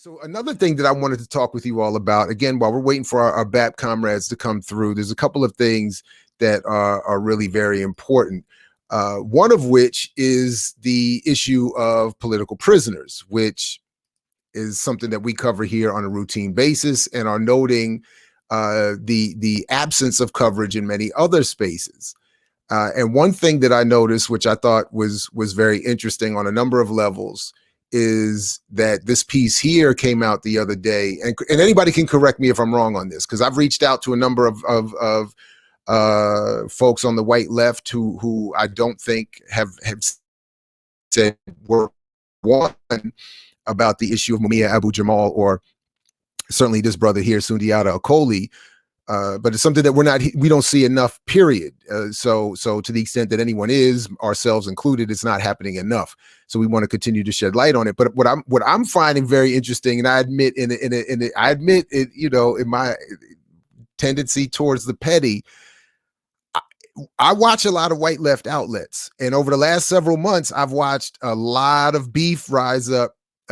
So another thing that I wanted to talk with you all about, again, while we're waiting for our BAP comrades to come through, there's a couple of things that are really very important. One of which is the issue of political prisoners, which is something that we cover here on a routine basis and are noting the absence of coverage in many other spaces. And one thing that I noticed, which I thought was very interesting on a number of levels, is that this piece here came out the other day, and anybody can correct me if I'm wrong on this, because I've reached out to a number of folks on the white left who I don't think have said word one about the issue of Mumia Abu-Jamal, or certainly this brother here, Sundiata Acoli. But it's something that we don't see enough, period. So to the extent that anyone is, ourselves included, it's not happening enough. So we want to continue to shed light on it. But what I'm finding very interesting, and I admit in my tendency towards the petty, I watch a lot of white left outlets, and over the last several months, I've watched a lot of beef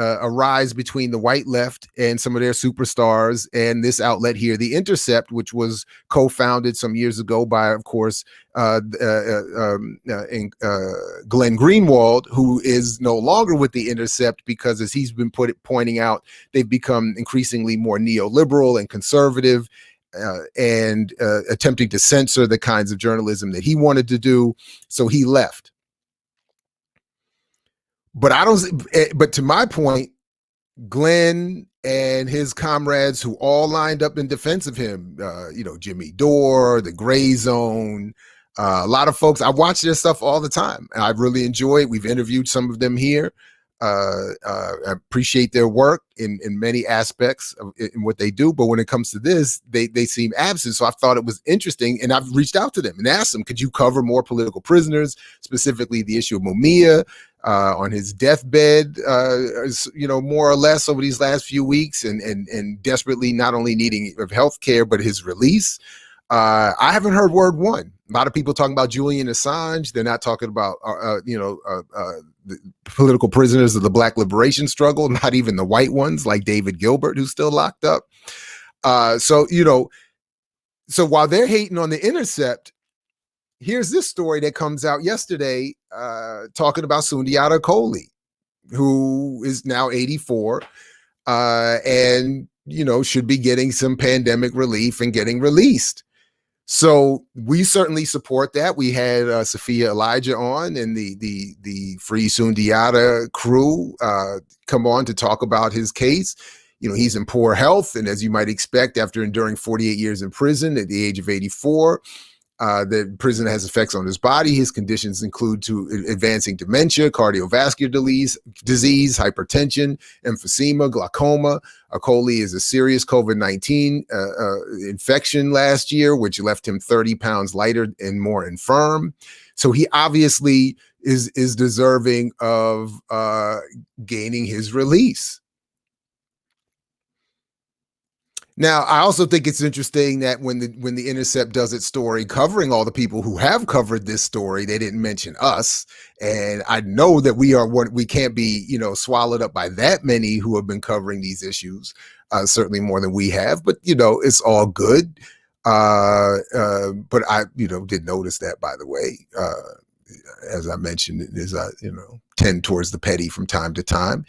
arise between the white left and some of their superstars and this outlet here, the Intercept, which was co-founded some years ago by, of course, Glenn Greenwald, who is no longer with the Intercept because, as he's been pointing out, they've become increasingly more neoliberal and conservative, and attempting to censor the kinds of journalism that he wanted to do. So he left. But to my point, Glenn and his comrades, who all lined up in defense of him, Jimmy Dore, the Gray Zone, a lot of folks, I watch their stuff all the time, and I really enjoy it. We've interviewed some of them here. I appreciate their work in many aspects in what they do, but when it comes to this, they seem absent. So I thought it was interesting, and I've reached out to them and asked them, could you cover more political prisoners, specifically the issue of Mumia on his deathbed, more or less over these last few weeks, and desperately not only needing of health care, but his release. I haven't heard word one. A lot of people talking about Julian Assange. They're not talking about, the political prisoners of the Black liberation struggle, not even the white ones like David Gilbert, who's still locked up. So while they're hating on the Intercept, here's this story that comes out yesterday talking about Sundiata Acoli, who is now 84 and, should be getting some pandemic relief and getting released. So we certainly support that. We had Sophia Elijah on, and the Free Sundiata crew come on to talk about his case. He's in poor health, and as you might expect, after enduring 48 years in prison at the age of 84, the prison has effects on his body. His conditions include advancing dementia, cardiovascular disease, hypertension, emphysema, glaucoma. Acoli is a serious COVID-19 infection last year, which left him 30 pounds lighter and more infirm. So he obviously is deserving of gaining his release. Now, I also think it's interesting that when the Intercept does its story covering all the people who have covered this story, they didn't mention us. And I know that we can't be, swallowed up by that many who have been covering these issues, certainly more than we have. But, it's all good. But I, did notice that, by the way, as I mentioned, as I, tend towards the petty from time to time.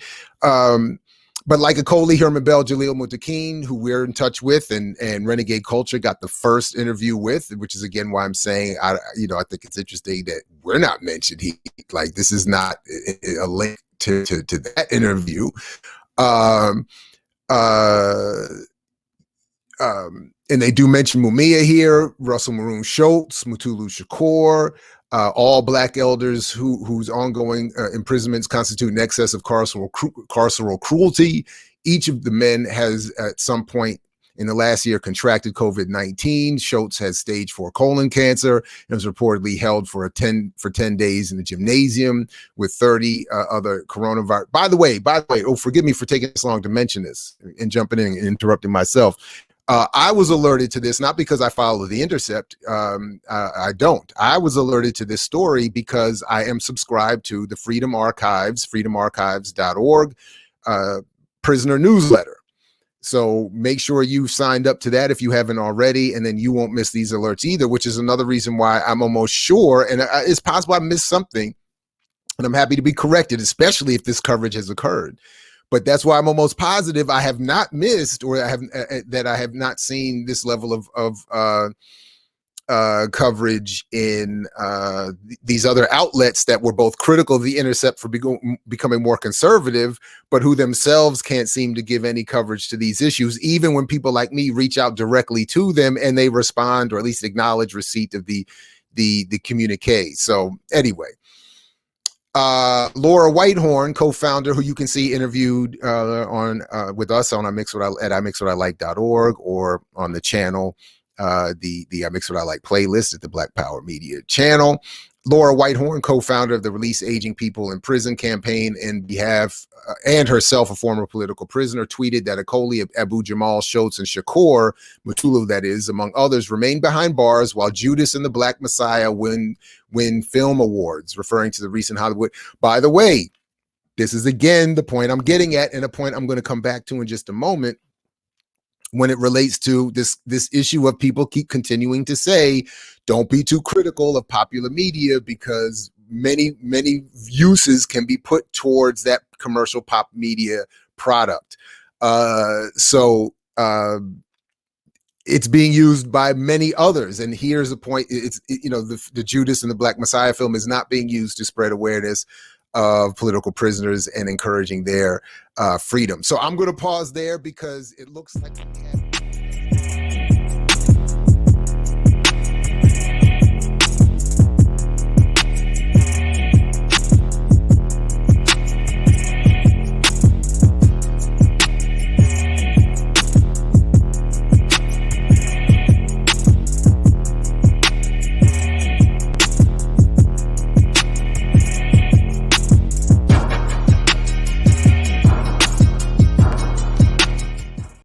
But like Acoli, Herman Bell, Jalil Muttaqin, who we're in touch with, and Renegade Culture got the first interview with, which is again why I'm saying I think it's interesting that we're not mentioned. This is not a link to that interview. And they do mention Mumia here, Russell Maroon Schultz, Mutulu Shakur, all Black elders whose ongoing imprisonments constitute an excess of carceral cruelty. Each of the men has at some point in the last year contracted COVID-19. Schultz has stage 4 colon cancer and was reportedly held for 10 days in the gymnasium with 30 other coronavirus. By the way, forgive me for taking this long to mention this and jumping in and interrupting myself. I was alerted to this, not because I follow the Intercept. I don't. I was alerted to this story because I am subscribed to the Freedom Archives, freedomarchives.org, prisoner newsletter. So make sure you've signed up to that if you haven't already, and then you won't miss these alerts either, which is another reason why I'm almost sure, and it's possible I missed something, and I'm happy to be corrected, especially if this coverage has occurred. But that's why I'm almost positive I have not missed, or I have not seen this level of coverage in these other outlets that were both critical of the Intercept for becoming more conservative, but who themselves can't seem to give any coverage to these issues, even when people like me reach out directly to them and they respond, or at least acknowledge receipt of the communique. So anyway, Laura Whitehorn, co-founder, who you can see interviewed with us on at imixwhatilike.org, or on the channel, the I Mix What I Like playlist at the Black Power Media channel. Laura Whitehorn, co-founder of the Release Aging People in Prison campaign, in behalf, and herself a former political prisoner, tweeted that Akoli, Abu-Jamal, Schultz, and Shakur Mutulu, that is, among others, remain behind bars while Judas and the Black Messiah win film awards, referring to the recent Hollywood. By the way, this is again the point I'm getting at, and a point I'm going to come back to in just a moment, when it relates to this issue of people keep continuing to say, don't be too critical of popular media, because many uses can be put towards that commercial pop media product. So it's being used by many others. And here's the point. It's, the Judas and the Black Messiah film is not being used to spread awareness of political prisoners and encouraging their freedom. So I'm going to pause there, because it looks like we have